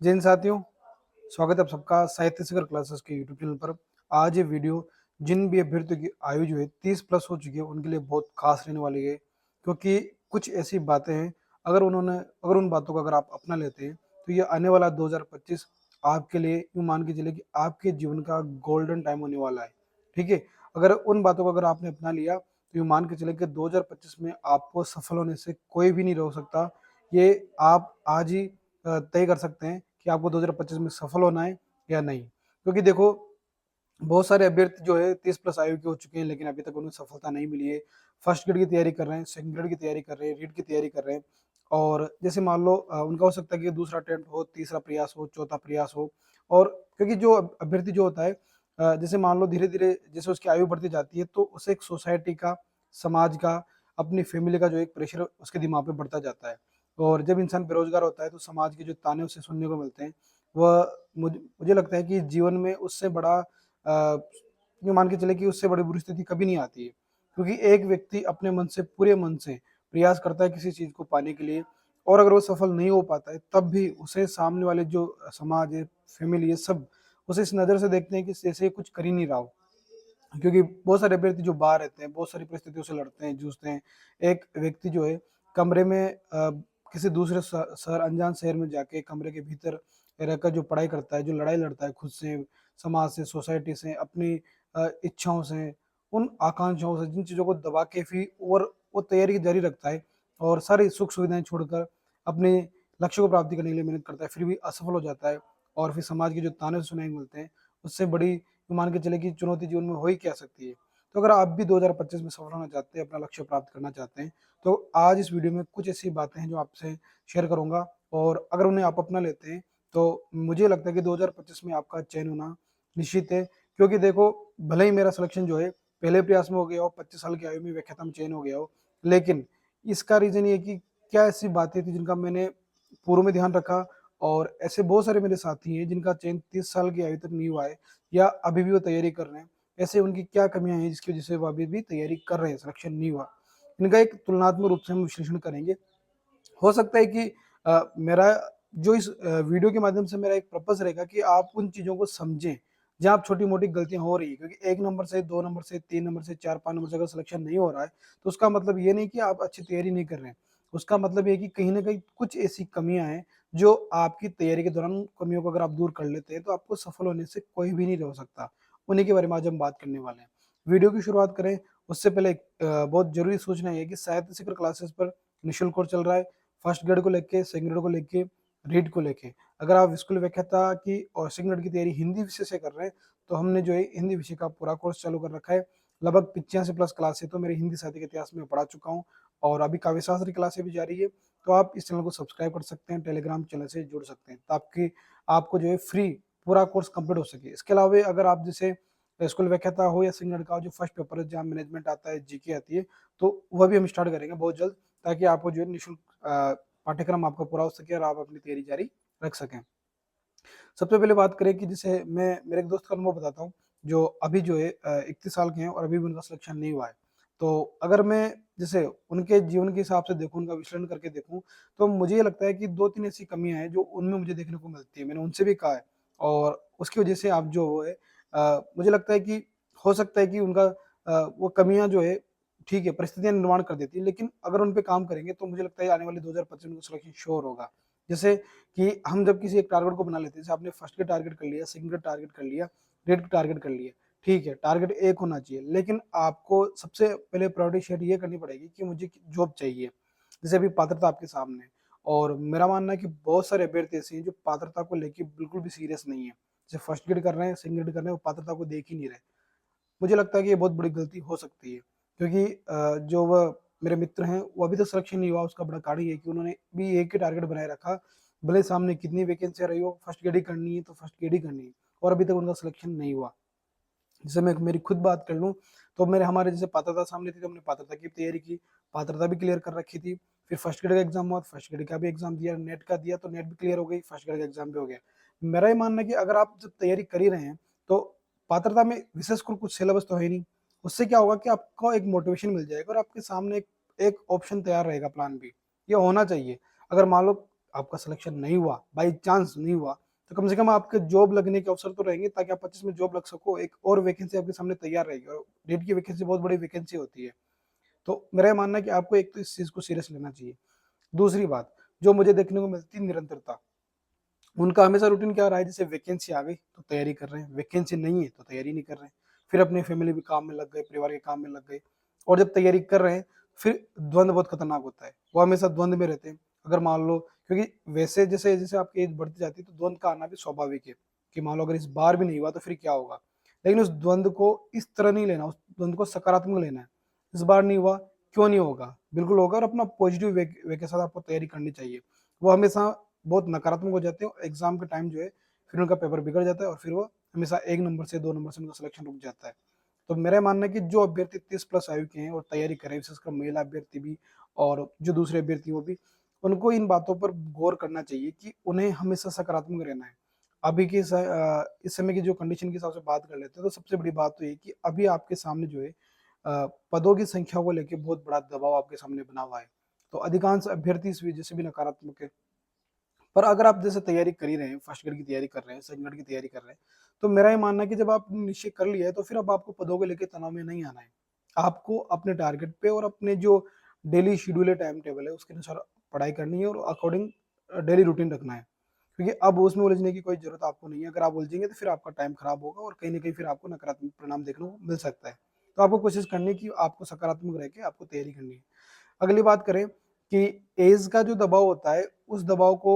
जय हिंद साथियों, स्वागत है आप सबका साहित्य शिखर क्लासेस के यूट्यूब चैनल पर। आज ये वीडियो जिन भी अभ्यर्थियों की आयु जो है 30 प्लस हो चुकी है उनके लिए बहुत खास रहने वाली है, क्योंकि कुछ ऐसी बातें हैं, अगर उन बातों को अगर आप अपना लेते हैं तो ये आने वाला 2025 आपके लिए यूँ मान के चले कि आपके जीवन का गोल्डन टाइम होने वाला है। ठीक है, अगर उन बातों को अगर आपने अपना लिया तो यूँ मान के चले कि 2025 में आपको सफल होने से कोई भी नहीं रोक सकता। ये आप आज ही तय कर सकते हैं कि आपको 2025 में सफल होना है या नहीं। क्योंकि देखो, बहुत सारे अभ्यर्थी जो है 30 प्लस आयु के हो चुके हैं, लेकिन अभी तक उन्हें सफलता नहीं मिली है। फर्स्ट ग्रेड की तैयारी कर रहे हैं, सेकंड ग्रेड की तैयारी कर रहे हैं, रीट की तैयारी कर रहे हैं। और जैसे मान लो उनका हो सकता है कि दूसरा अटेम्प्ट हो, तीसरा प्रयास हो, चौथा प्रयास हो। और क्योंकि जो अभ्यर्थी जो होता है, जैसे मान लो धीरे धीरे जैसे उसकी आयु बढ़ती जाती है तो उसे एक सोसाइटी का, समाज का, अपनी फैमिली का जो एक प्रेशर उसके दिमाग पे बढ़ता जाता है। और जब इंसान बेरोजगार होता है तो समाज के जो ताने उसे सुनने को मिलते हैं, वह मुझे लगता है कि जीवन में उससे बड़ा ये मान के चले कि उससे बड़ी बुरी स्थिति कभी नहीं आती है। क्योंकि एक व्यक्ति अपने मन से, पूरे मन से प्रयास करता है किसी चीज को पाने के लिए, और अगर वो सफल नहीं हो पाता है तब भी उसे सामने वाले जो समाज है, फैमिली है, सब उसे इस नजर से देखते हैं कि जैसे ये कुछ कर ही नहीं रहा हो। क्योंकि बहुत सारे अभ्यर्थी जो बाहर रहते हैं, बहुत सारी परिस्थितियों से लड़ते हैं, जूझते हैं। एक व्यक्ति जो है कमरे में किसी दूसरे शहर, अनजान शहर में जाके कमरे के भीतर रहकर जो पढ़ाई करता है, जो लड़ाई लड़ता है खुद से, समाज से, सोसाइटी से, अपनी इच्छाओं से, उन आकांक्षाओं से, जिन चीज़ों को दबा के भी और वो तैयारी जारी रखता है और सारी सुख सुविधाएं छोड़कर अपने लक्ष्य को प्राप्ति करने के लिए मेहनत करता है, फिर भी असफल हो जाता है। और फिर समाज के जो ताने सुनाए मिलते हैं, उससे बड़ी तो मान के चले कि चुनौती जीवन में हो ही क्या सकती है। तो अगर आप भी 2025 में सफल होना चाहते हैं, अपना लक्ष्य प्राप्त करना चाहते हैं, तो आज इस वीडियो में कुछ ऐसी बातें हैं जो आपसे शेयर करूंगा, और अगर उन्हें आप अपना लेते हैं तो मुझे लगता है कि 2025 में आपका चयन होना निश्चित है। क्योंकि देखो, भले ही मेरा सिलेक्शन जो है पहले प्रयास में हो गया हो, 25 साल की आयु में व्याख्याता में चयन हो गया हो, लेकिन इसका रीजन ये है कि क्या ऐसी बातें थी जिनका मैंने पूर्व में ध्यान रखा। और ऐसे बहुत सारे मेरे साथी हैं जिनका चयन 30 साल की आयु तक नहीं हुआ है, या अभी भी वो तैयारी कर रहे हैं। ऐसे उनकी क्या कमियां हैं जिसकी वजह से वो अभी भी तैयारी कर रहे हैं, सिलेक्शन नहीं हुआ। इनका एक तुलनात्मक रूप से हम विश्लेषण करेंगे। हो सकता है कि मेरा जो इस वीडियो के माध्यम से मेरा एक पर्पस रहेगा कि आप उन चीज़ों को समझें जहाँ आप छोटी-मोटी गलतियाँ हो रही है। क्योंकि 1 नंबर से, 2 नंबर से, 3 नंबर से, 4-5 नंबर से अगर सिलेक्शन नहीं हो रहा है, तो उसका मतलब ये नहीं कि आप अच्छी तैयारी नहीं कर रहे हैं। उसका मतलब ये है कि कहीं न कहीं कुछ ऐसी कमियाँ हैं, जो आपकी तैयारी के दौरान उन कमियों को अगर आप दूर कर लेते हैं, तो आपको सफल होने से कोई भी नहीं रोक सकता। उन्हीं के बारे में आज हम बात करने वाले हैं। वीडियो की शुरुआत करें उससे पहले एक बहुत ज़रूरी सूचना ये है कि साहित्य शिखर क्लासेस पर निःशुल्क कोर्स चल रहा है। फर्स्ट ग्रेड को लेके, सेकंड ग्रेड को लेके, रीड को लेके। अगर आप स्कूल व्याख्याता की और सेकंड ग्रेड की तैयारी हिंदी विषय से कर रहे हैं, तो हमने जो है हिंदी विषय का पूरा कोर्स चालू कर रखा है। लगभग 85 प्लस क्लासें तो मेरे हिंदी साहित्य के इतिहास में पढ़ा चुका हूँ, और अभी काव्यशास्त्र की क्लासें भी जारी है। तो आप इस चैनल को सब्सक्राइब कर सकते हैं, टेलीग्राम चैनल से जुड़ सकते हैं, ताकि आपको जो है फ्री पूरा कोर्स कंप्लीट हो सके। इसके अलावा अगर आप जैसे स्कूल व्याख्याता हो या सेकंड ग्रेड का हो, जो फर्स्ट पेपर है जहाँ मैनेजमेंट आता है, जीके आती है, तो वह भी हम स्टार्ट करेंगे बहुत जल्द, ताकि आपको जो है निःशुल्क पाठ्यक्रम आपका पूरा हो सके और आप अपनी तैयारी जारी रख सकें। सबसे पहले बात करें कि जैसे मैं मेरे एक दोस्त का अनुभव बताता हूँ, जो अभी जो है 31 साल के हैं और अभी भी उनका सिलेक्शन नहीं हुआ है। तो अगर मैं जैसे उनके जीवन के हिसाब से देखूँ, उनका विश्लेषण करके देखूँ, तो मुझे ये लगता है कि 2-3 ऐसी कमियाँ हैं जो उनमें मुझे देखने को मिलती है। मैंने उनसे भी कहा है, और उसकी वजह से आप जो वो है मुझे लगता है कि हो सकता है कि उनका वो कमियाँ जो है, ठीक है, परिस्थितियाँ निर्माण कर देती है, लेकिन अगर उन पे काम करेंगे तो मुझे लगता है आने वाले 2025 में सिलेक्शन श्योर होगा। जैसे कि हम जब किसी एक टारगेट को बना लेते हैं, जैसे आपने फर्स्ट का टारगेट कर लिया, सेकंड का टारगेट कर लिया, ग्रेड का टारगेट कर लिया, ठीक है, टारगेट एक होना चाहिए, लेकिन आपको सबसे पहले प्रायोरिटी शेड ये करनी पड़ेगी कि मुझे जॉब चाहिए। जैसे अभी पात्रता आपके सामने है, और मेरा मानना है कि बहुत सारे अभ्यर्थी ऐसे हैं जो पात्रता को लेके बिल्कुल भी सीरियस नहीं है। जैसे फर्स्ट ग्रेड कर रहे हैं, सेकंड ग्रेड कर रहे हैं, वो पात्रता को देख ही नहीं रहे। मुझे लगता है कि ये बहुत बड़ी गलती हो सकती है, क्योंकि जो वह मेरे मित्र हैं, वो अभी तक सिलेक्शन नहीं हुआ, उसका बड़ा कारण ये है कि उन्होंने भी एक ही टारगेट बनाए रखा। भले सामने कितनी वैकेंसी रही हो, फर्स्ट ग्रेड ही करनी है तो फर्स्ट ग्रेड ही करनी है, और अभी तक उनका सिलेक्शन नहीं हुआ। जैसे मैं मेरी खुद बात कर लूँ, तो मेरे हमारे जैसे पात्रता सामने थी, तो हमने पात्रता की तैयारी की, पात्रता भी क्लियर कर रखी थी। फिर फर्स्ट ग्रेड का एग्जाम हुआ, फर्स्ट ग्रेड का भी एग्जाम दिया, नेट का दिया तो नेट भी क्लियर हो गई, फर्स्ट ग्रेड का एग्जाम भी हो गया। मेरा ये मानना है कि अगर आप जब तैयारी कर ही रहे हैं, तो पात्रता में विशेष कर कुछ सिलेबस तो है नहीं। उससे क्या होगा कि आपको एक मोटिवेशन मिल जाएगा, और आपके सामने एक ऑप्शन तैयार रहेगा, प्लान बी। ये होना चाहिए। अगर मान लो आपका सिलेक्शन नहीं हुआ, बाई चांस नहीं हुआ, तो कम से कम आपके जॉब लगने के अवसर तो रहेंगे, ताकि आप 25 में जॉब लग सको, एक और वैकेंसी आपके सामने तैयार रहेगी। और डेट की वैकेंसी बहुत बड़ी वैकेंसी होती है। तो मेरा ये मानना है कि आपको एक तो इस चीज को सीरियस लेना चाहिए। दूसरी बात जो मुझे देखने को मिलती है, निरंतरता। उनका हमेशा रूटीन क्या रहा है, जैसे वैकेंसी आ गई तो तैयारी कर रहे हैं, वैकेंसी नहीं है तो तैयारी नहीं कर रहे हैं, फिर अपने फैमिली भी काम में लग गए, परिवार के काम में लग गए। और जब तैयारी कर रहे हैं, फिर द्वंद बहुत खतरनाक होता है, वो हमेशा द्वंद में रहते हैं। अगर मान लो, क्योंकि वैसे जैसे जैसे आपकी एज बढ़ती जाती है तो द्वंद का आना भी स्वाभाविक है, कि मान लो अगर इस बार भी नहीं हुआ तो फिर क्या होगा। लेकिन उस द्वंद को इस तरह नहीं लेना, उस द्वंद को सकारात्मक लेना है। इस बार नहीं हुआ, क्यों नहीं होगा, बिल्कुल होगा, और अपना पॉजिटिव वे के साथ आपको तैयारी करनी चाहिए। वो हमेशा बहुत नकारात्मक हो जाते हैं, एग्जाम के टाइम जो है फिर उनका पेपर बिगड़ जाता है, और फिर वो हमेशा 1 नंबर से 2 नंबर से उनका सिलेक्शन रुक जाता है। तो मेरा मानना है कि जो अभ्यर्थी 30+ आयु के हैं और तैयारी करें, विशेषकर महिला अभ्यर्थी भी और जो दूसरे अभ्यर्थी वो भी, उनको इन बातों पर गौर करना चाहिए कि उन्हें हमेशा सकारात्मक रहना है। अभी की इस समय की जो कंडीशन के हिसाब से बात कर लेते हैं, तो सबसे बड़ी बात तो ये कि अभी आपके सामने जो है पदों की संख्या को लेकर बहुत बड़ा दबाव आपके सामने बना हुआ है। तो अधिकांश अभ्यर्थी इस वजह से भी नकारात्मक है। पर अगर आप जैसे तैयारी कर ही रहे हैं, फर्स्ट ग्रेड की तैयारी कर रहे हैं, सेकंड ग्रेड की तैयारी कर रहे हैं, तो मेरा ये मानना है कि जब आपने निश्चय कर लिया है तो फिर अब आपको पदों को लेकर तनाव में नहीं आना है। आपको अपने टारगेट पे और अपने जो डेली शेड्यूल है, टाइम टेबल है, उसके अनुसार पढ़ाई करनी है और अकॉर्डिंग डेली रूटीन रखना है। क्योंकि अब उसमें उलझने की कोई जरूरत आपको नहीं है। अगर आप उलझेंगे तो फिर आपका टाइम खराब होगा और कहीं ना कहीं फिर आपको नकारात्मक परिणाम देखने को मिल सकता है। तो आपको कोशिश करनी है कि आपको सकारात्मक रह के आपको तैयारी करनी है। अगली बात करें कि एज का जो दबाव होता है, उस दबाव को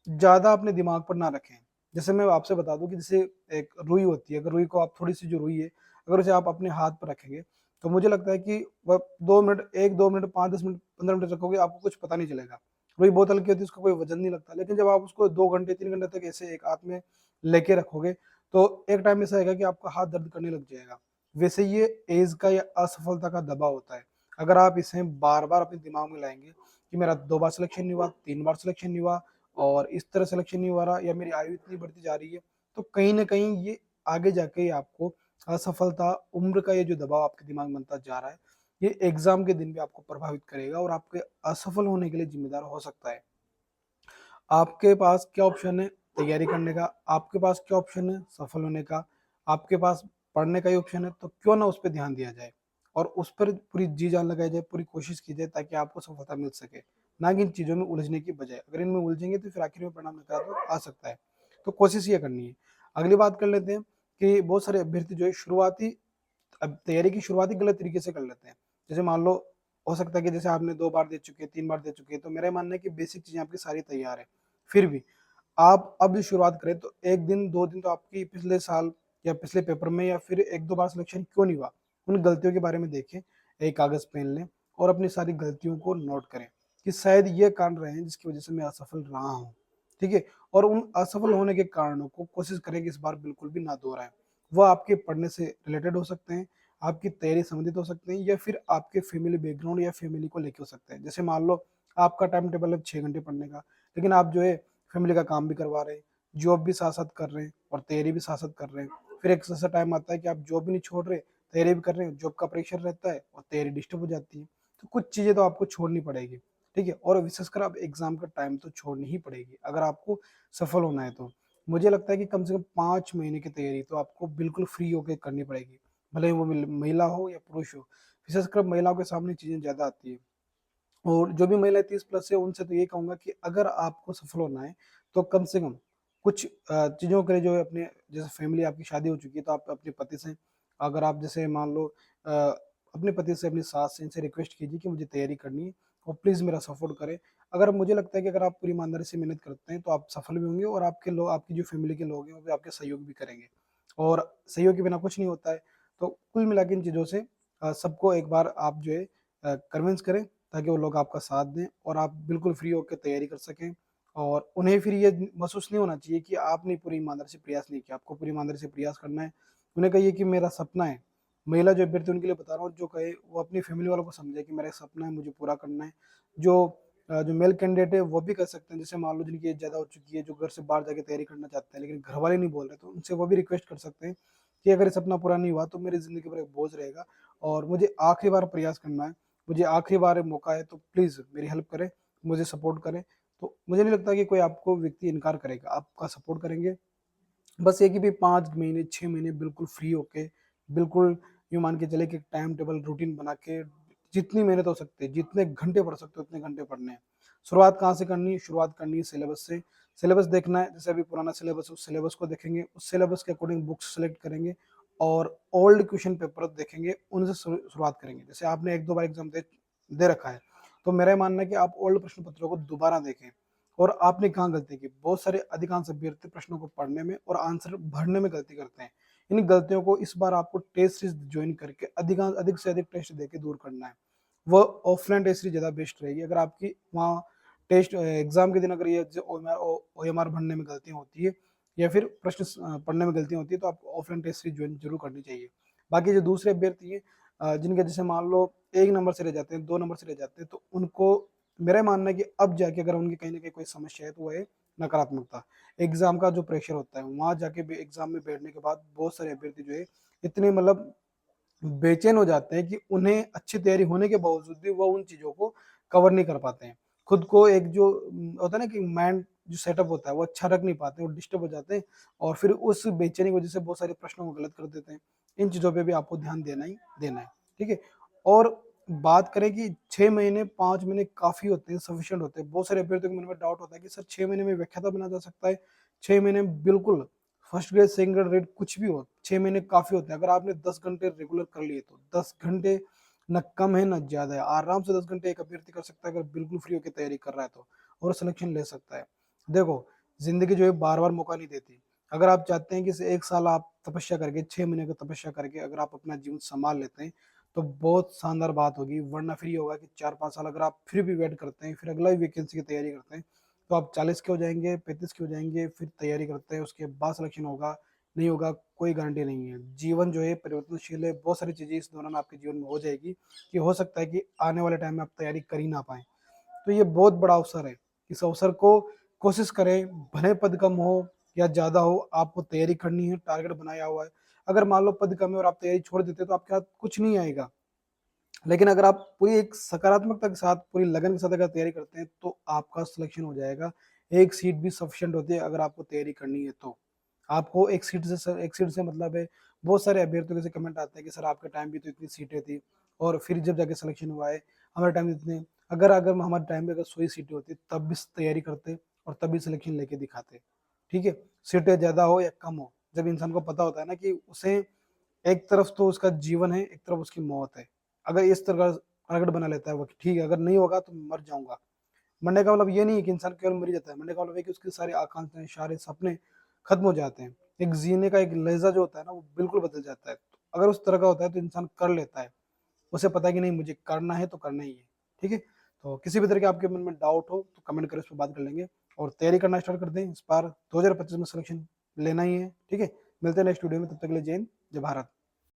ज्यादा अपने दिमाग पर ना रखें। जैसे मैं आपसे बता दूं कि जैसे एक रुई होती है, अगर रुई को आप थोड़ी सी जो रुई है, अगर उसे आप अपने हाथ पर रखेंगे, तो मुझे लगता है कि वह 2 मिनट, 1-2 मिनट, 5-10 मिनट, 15 मिनट रखोगे, आपको कुछ पता नहीं चलेगा। रुई बहुत हल्की होती है, उसका कोई वजन नहीं लगता। लेकिन जब आप उसको 2 घंटे 3 घंटे तक ऐसे एक हाथ में लेके रखोगे, तो एक टाइम ऐसा आएगा कि आपका हाथ दर्द करने लग जाएगा। वैसे ये एज का या असफलता का दबाव होता है। अगर आप इसे बार बार अपने दिमाग में लाएंगे कि मेरा 2 बार सिलेक्शन नहीं हुआ, 3 बार सिलेक्शन नहीं हुआ, और इस तरह सिलेक्शन नहीं हो रहा, या मेरी आयु इतनी बढ़ती जा रही है, तो कहीं ना कहीं ये आगे जाके आपको असफलता, उम्र का ये जो दबाव आपके दिमाग में बनता जा रहा है, ये एग्जाम के दिन भी आपको प्रभावित करेगा और आपके असफल होने के लिए जिम्मेदार हो सकता है। आपके पास क्या ऑप्शन है तैयारी करने का, आपके पास क्या ऑप्शन है सफल होने का, आपके पास पढ़ने का ही ऑप्शन है, तो क्यों ना उस पर ध्यान दिया जाए और उस पर पूरी जी जान लगाई जाए, पूरी कोशिश की जाए, ताकि आपको सफलता मिल सके, ना कि इन चीज़ों में उलझने की बजाय। अगर इनमें उलझेंगे तो फिर आखिर में परिणाम नकारात्मक आ सकता है। तो कोशिश ये करनी है। अगली बात कर लेते हैं कि बहुत सारे अभ्यर्थी जो है शुरुआती, अब तैयारी की शुरुआत ही गलत तरीके से कर लेते हैं। जैसे मान लो, हो सकता है कि जैसे आपने 2 बार दे चुके हैं, 3 बार दे चुके हैं, तो मेरा मानना है कि बेसिक चीजें आपकी सारी तैयार है, फिर भी आप अब शुरुआत करें तो 1 दिन 2 दिन तो आपकी पिछले साल या पिछले पेपर में या फिर 1-2 बार सिलेक्शन क्यों नहीं हुआ, उन गलतियों के बारे में देखें, एक कागज पेन लें और अपनी सारी गलतियों को नोट करें कि शायद ये कारण रहे हैं जिसकी वजह से मैं असफल रहा हूँ। ठीक है, और उन असफल होने के कारणों को कोशिश करें कि इस बार बिल्कुल भी ना दोहराएं। वो आपके पढ़ने से रिलेटेड हो सकते हैं, आपकी तैयारी संबंधित हो सकते हैं, या फिर आपके फैमिली बैकग्राउंड या फैमिली को लेके हो सकते हैं। जैसे मान लो आपका टाइम टेबल है 6 घंटे पढ़ने का, लेकिन आप जो है फैमिली का काम भी करवा रहे हैं, जॉब भी साथ साथ कर रहे हैं और तैयारी भी साथ साथ कर रहे हैं। फिर एक ऐसा टाइम आता है कि आप जॉब भी नहीं छोड़ रहे, तैयारी भी कर रहे हैं, जॉब का प्रेशर रहता है और तैयारी डिस्टर्ब हो जाती है। तो कुछ चीजें तो आपको छोड़नी पड़ेगी। ठीक है, और विशेषकर आप एग्जाम का टाइम तो छोड़नी ही पड़ेगी अगर आपको सफल होना है। तो मुझे लगता है कि कम से कम 5 महीने की तैयारी तो आपको बिल्कुल फ्री होकर करनी पड़ेगी, भले वो महिला हो या पुरुष हो। विशेषकर महिलाओं के सामने चीजें ज्यादा आती है। और जो भी महिलाएं 30+ है उनसे तो ये कहूंगा कि अगर आपको सफल होना है तो कम से कम कुछ चीजों के लिए, जो है अपने, जैसे फैमिली आपकी शादी हो चुकी है तो आप अपने पति से, अगर आप जैसे मान लो अपने पति से, अपनी सास से, इनसे रिक्वेस्ट कीजिए कि मुझे तैयारी करनी है और प्लीज मेरा सपोर्ट करें। अगर मुझे लगता है कि अगर आप पूरी ईमानदारी से मेहनत करते हैं तो आप सफल भी होंगे, और आपके लोग, आपकी जो फैमिली के लोग हैं वो भी आपके सहयोग भी करेंगे। और सहयोग के बिना कुछ नहीं होता है। तो कुल मिला के इन चीज़ों से सबको एक बार आप जो है कन्विंस करें, ताकि वो लोग आपका साथ दें और आप बिल्कुल फ्री होकर तैयारी कर सकें। और उन्हें फिर ये महसूस नहीं होना चाहिए कि आपने पूरी ईमानदारी से प्रयास नहीं किया। आपको पूरी ईमानदारी से प्रयास करना है। उन्हें कहिए कि मेरा सपना है। महिला जो अभ्यर्थी उनके लिए बता रहा हूँ, जो कहे वो अपनी फैमिली वालों को समझे कि मेरा एक सपना है, मुझे पूरा करना है। जो मेल कैंडिडेट है वो भी कर सकते हैं, जैसे मान लो जिनकी एज ज़्यादा हो चुकी है, जो घर से बाहर जाके तैयारी करना चाहते हैं लेकिन घर वाले नहीं बोल रहे, तो उनसे वो भी रिक्वेस्ट कर सकते हैं कि अगर ये सपना पूरा नहीं हुआ तो मेरी ज़िंदगी पर एक बोझ रहेगा और मुझे आखिरी बार प्रयास करना है, मुझे आखिरी बार मौका है, तो प्लीज़ मेरी हेल्प करें, मुझे सपोर्ट करें, तो मुझे नहीं लगता कि कोई आपको व्यक्ति इनकार करेगा, आपका सपोर्ट करेंगे। बस ये कि भी 5 महीने 6 महीने बिल्कुल फ्री होके, बिल्कुल यूँ मान के चले कि टाइम टेबल रूटीन बना के जितनी मेहनत हो सकती है, जितने घंटे पढ़ सकते हो उतने घंटे पढ़ने हैं। शुरुआत कहाँ से करनी है? शुरुआत करनी है सिलेबस से। सिलेबस देखना है, जैसे अभी पुराना सिलेबस है उस सिलेबस को देखेंगे, उस सिलेबस के अकॉर्डिंग बुक्स सेलेक्ट करेंगे और ओल्ड क्वेश्चन पेपर देखेंगे, उनसे शुरुआत करेंगे। जैसे आपने 1-2 बार एग्ज़ाम दे दे रखा है, तो मेरा ये मानना है कि आप ओल्ड प्रश्न पत्रों को दोबारा देखें। और आपने कहाँ गलती की? बहुत सारे अधिकांश अभ्यर्थी प्रश्नों को पढ़ने में और आंसर भरने में गलती करते हैं। इन गलतियों को इस बार आपको टेस्ट सीरीज ज्वाइन करके अधिक से अधिक टेस्ट देके दूर करना है। वो ऑफलाइन टेस्ट सीरीज ज़्यादा बेस्ट रहेगी। अगर आपकी वहाँ टेस्ट एग्जाम के दिन अगर ये जो ओएमआर भरने में गलतियाँ होती है या फिर प्रश्न पढ़ने में गलतियाँ होती है, तो आपको ऑफलाइन टेस्ट सीरीज ज्वाइन जरूर करनी चाहिए। बाकी जो दूसरे अभ्यर्थी हैं जिनके जैसे मान लो 1 नंबर से रह जाते हैं, 2 नंबर से रह जाते हैं, तो उनको मेरा मानना है कि अब जाके अगर उनकी कहीं न कहीं कोई समस्या है तो वो है नकारात्मकता। एग्ज़ाम का जो प्रेशर होता है, वहाँ जाके भी एग्ज़ाम में बैठने के बाद बहुत सारे अभ्यर्थी जो है इतने मतलब बेचैन हो जाते हैं कि उन्हें अच्छी तैयारी होने के बावजूद भी वो उन चीज़ों को कवर नहीं कर पाते हैं। खुद को एक जो होता है ना कि माइंड जो सेटअप होता है वो अच्छा रख नहीं पाते, वो डिस्टर्ब हो जाते हैं और फिर उस बेचैनी की वज़ह से बहुत सारे प्रश्नों को गलत कर देते हैं। इन चीज़ों पे भी आपको ध्यान देना ही देना है, ठीक है? और बात करें कि 6 महीने, 5 महीने काफ़ी होते हैं, सफिशिएंट होते हैं। बहुत सारे अभ्यर्थियों के मन में डाउट होता है कि सर 6 महीने में व्याख्याता बना जा सकता है? 6 महीने में बिल्कुल first grade, second grade, red कुछ भी हो, 6 महीने काफ़ी होते हैं। अगर आपने 10 घंटे रेगुलर कर लिए तो 10 घंटे ना कम है ना ज़्यादा है। आराम से 10 घंटे एक अभ्यर्थी कर सकता है अगर बिल्कुल फ्री होके तैयारी कर रहा है तो, और सिलेक्शन ले सकता है। देखो, ज़िंदगी जो है बार-बार मौका नहीं देती। अगर आप चाहते हैं कि इसे 1 साल आप तपस्या करके, 6 महीने की तपस्या करके अगर आप अपना जीवन सँभाल लेते हैं, तो बहुत शानदार बात होगी। वरना फिर ये होगा कि 4-5 साल अगर आप फिर भी वेट करते हैं, फिर अगला ही वैकेंसी की तैयारी करते हैं, तो आप 40 के हो जाएँगे, 35 के हो जाएँगे, फिर तैयारी करते हैं, उसके बाद सिलेक्शन होगा, नहीं होगा, कोई गारंटी नहीं है। जीवन जो है परिवर्तनशील है, बहुत सारी चीज़ें इस दौरान आपके जीवन में हो जाएगी कि हो सकता है कि आने वाले टाइम में आप तैयारी कर ही ना पाएँ। तो ये बहुत बड़ा अवसर है। इस अवसर को कोशिश करें, भले पद कम हो या ज़्यादा हो, आपको तैयारी करनी है, टारगेट बनाया हुआ है। अगर मान लो पद कम है और आप तैयारी छोड़ देते हैं, तो आपके हाथ कुछ नहीं आएगा। लेकिन अगर आप पूरी एक सकारात्मकता के साथ, पूरी लगन के साथ अगर तैयारी करते हैं, तो आपका सिलेक्शन हो जाएगा। एक सीट भी सफिशिएंट होती है अगर आपको तैयारी करनी है तो। आपको एक सीट से मतलब है, बहुत सारे अभ्यर्थियों के ऐसे कमेंट आते हैं कि सर आपके टाइम भी तो इतनी सीटें थी और फिर जब जाके सिलेक्शन हुआ है, हमारे टाइम में इतने अगर अगर हमारे टाइम पे अगर 100 ही सीटें होती तब भी तैयारी करते और तब भी सिलेक्शन लेके दिखाते, ठीक है? सीटें ज़्यादा हो या कम हो, जब इंसान को पता होता है ना कि उसे एक तरफ तो उसका जीवन है, एक तरफ उसकी मौत है। अगर इस तरह का टारगेट बना लेता है वो कि ठीक है, अगर नहीं होगा तो मर जाऊँगा। मरने का मतलब ये नहीं है कि इंसान केवल मर ही जाता है, मरने का मतलब है कि उसके सारे आकांक्षाएँ, सारे सपने खत्म हो जाते हैं। एक जीने का एक लहज़ा जो होता है ना, वो बिल्कुल बदल जाता है। तो अगर उस तरह का होता है तो इंसान कर लेता है। उसे पता है कि नहीं मुझे करना है तो करना ही है, ठीक है? तो किसी भी तरह के आपके मन में डाउट हो तो कमेंट करें, उस पे बात कर लेंगे और तैयारी करना स्टार्ट कर दें। इस बार 2025 में सिलेक्शन लेना ही है, ठीक है? मिलते हैं नेक्स्ट वीडियो में, तब तक के लिए जय हिंद, जय भारत।